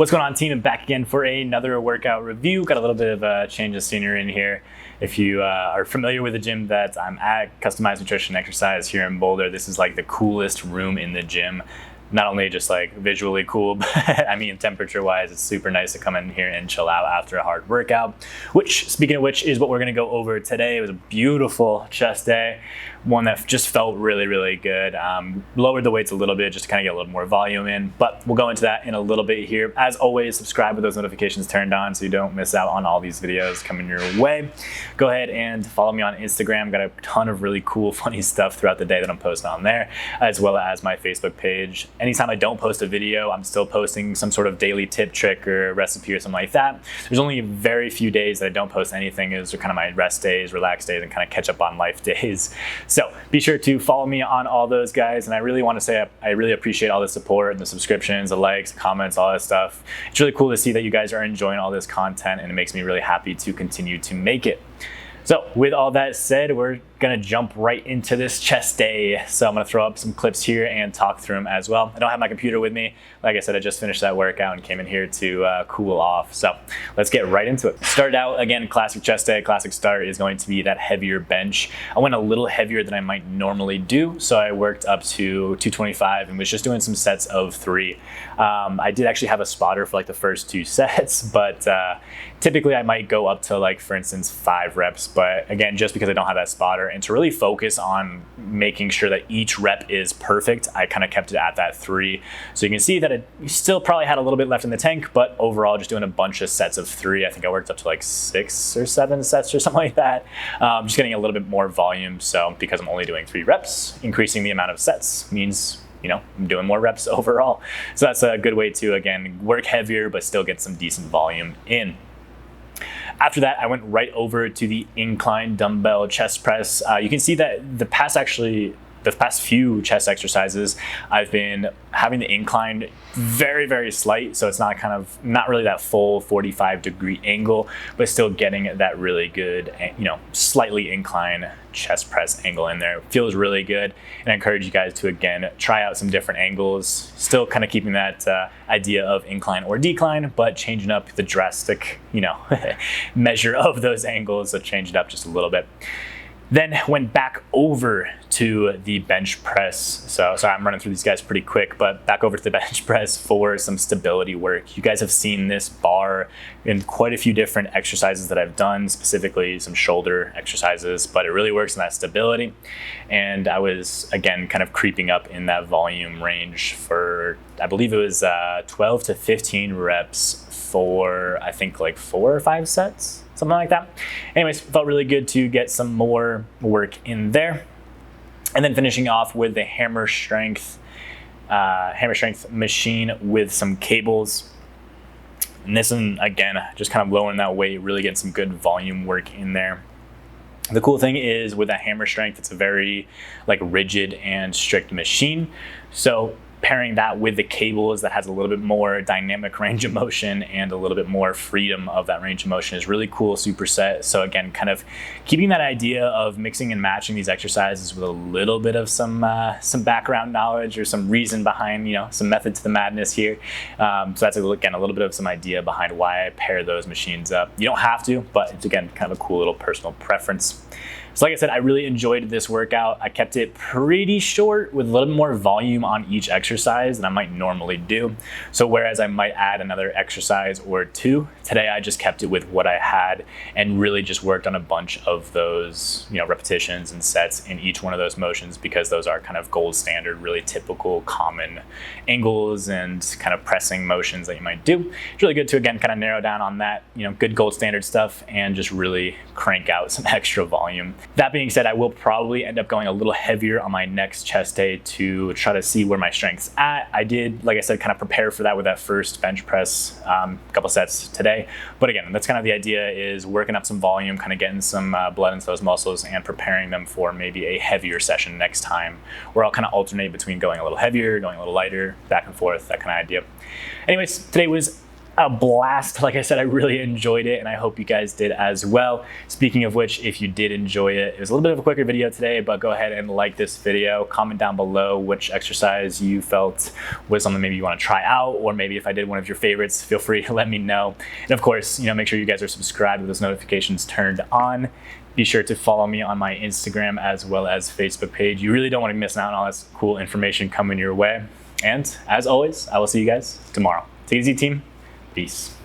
What's going on, team? I'm back again for another workout review. Got a little bit of a change of scenery in here. If you are familiar with the gym that I'm at, Customized Nutrition Exercise here in Boulder, this is like the coolest room in the gym. Not only just like visually cool, but I mean temperature wise, it's super nice to come in here and chill out after a hard workout. Which, speaking of which, is what we're gonna go over today. It was a beautiful chest day, one that just felt really, really good. Lowered the weights a little bit just to kind of get a little more volume in, but we'll go into that in a little bit here. As always, subscribe with those notifications turned on so you don't miss out on all these videos coming your way. Go ahead and follow me on Instagram. Got a ton of really cool, funny stuff throughout the day that I'm posting on there, as well as my Facebook page. Anytime I don't post a video, I'm still posting some sort of daily tip, trick, or recipe or something like that. There's only very few days that I don't post anything. Those are kind of my rest days, relax days, and kind of catch up on life days. So be sure to follow me on all those, guys. And I really want to say I really appreciate all the support and the subscriptions, the likes, the comments, all that stuff. It's really cool to see that you guys are enjoying all this content, and it makes me really happy to continue to make it. So with all that said, we're gonna jump right into this chest day. So I'm gonna throw up some clips here and talk through them as well. I don't have my computer with me. Like I said, I just finished that workout and came in here to cool off. So let's get right into it. Started out, again, classic chest day, classic start is going to be that heavier bench. I went a little heavier than I might normally do. So I worked up to 225 and was just doing some sets of 3. I did actually have a spotter for like the first 2 sets, but typically I might go up to, like, for instance, 5 reps. But again, just because I don't have that spotter, and to really focus on making sure that each rep is perfect, I kind of kept it at that 3. So you can see that it still probably had a little bit left in the tank, but overall just doing a bunch of sets of 3. I think I worked up to like 6 or 7 sets or something like that. Just getting a little bit more volume. So because I'm only doing 3 reps, increasing the amount of sets means, you know, I'm doing more reps overall. So that's a good way to, again, work heavier, but still get some decent volume in. After that, I went right over to the incline dumbbell chest press. You can see that the past few chest exercises, I've been having the incline very, very slight. So it's not really that full 45-degree angle, but still getting that really good, you know, slightly incline chest press angle in there. It feels really good. And I encourage you guys to, again, try out some different angles, still kind of keeping that idea of incline or decline, but changing up the drastic, you know, measure of those angles. So change it up just a little bit. Then went back over to the bench press. So sorry, I'm running through these guys pretty quick, but back over to the bench press for some stability work. You guys have seen this bar in quite a few different exercises that I've done, specifically some shoulder exercises, but it really works in that stability. And I was, again, kind of creeping up in that volume range for, I believe it was 12 to 15 reps for, I think, like 4 or 5 sets. Something like that. Anyways, felt really good to get some more work in there. And then finishing off with the hammer strength machine with some cables. And this one, again, just kind of lowering that weight, really getting some good volume work in there. The cool thing is with that hammer strength, it's a very like rigid and strict machine. So pairing that with the cables that has a little bit more dynamic range of motion and a little bit more freedom of that range of motion is really cool superset. So again, kind of keeping that idea of mixing and matching these exercises with a little bit of some background knowledge or some reason behind, you know, some method to the madness here. So that's, again, a little bit of some idea behind why I pair those machines up. You don't have to, but it's, again, kind of a cool little personal preference. So like I said, I really enjoyed this workout. I kept it pretty short with a little more volume on each exercise than I might normally do. So whereas I might add another exercise or 2, today I just kept it with what I had and really just worked on a bunch of those, you know, repetitions and sets in each one of those motions, because those are kind of gold standard, really typical, common angles and kind of pressing motions that you might do. It's really good to, again, kind of narrow down on that, you know, good gold standard stuff and just really crank out some extra volume. That being said, I will probably end up going a little heavier on my next chest day to try to see where my strength's at. I did, like I said, kind of prepare for that with that first bench press, couple sets today. But again, that's kind of the idea, is working up some volume, kind of getting some blood into those muscles and preparing them for maybe a heavier session next time, where I'll kind of alternate between going a little heavier, going a little lighter, back and forth, that kind of idea. Anyways, today was a blast. Like I said, I really enjoyed it, and I hope you guys did as well. Speaking of which, if you did enjoy it, it was a little bit of a quicker video today, but go ahead and like this video. Comment down below which exercise you felt was something maybe you want to try out, or maybe if I did one of your favorites, feel free to let me know. And of course, make sure you guys are subscribed with those notifications turned on. Be sure to follow me on my Instagram as well as Facebook page. You really don't want to miss out on all this cool information coming your way. And as always, I will see you guys tomorrow. Take it easy, team. Peace.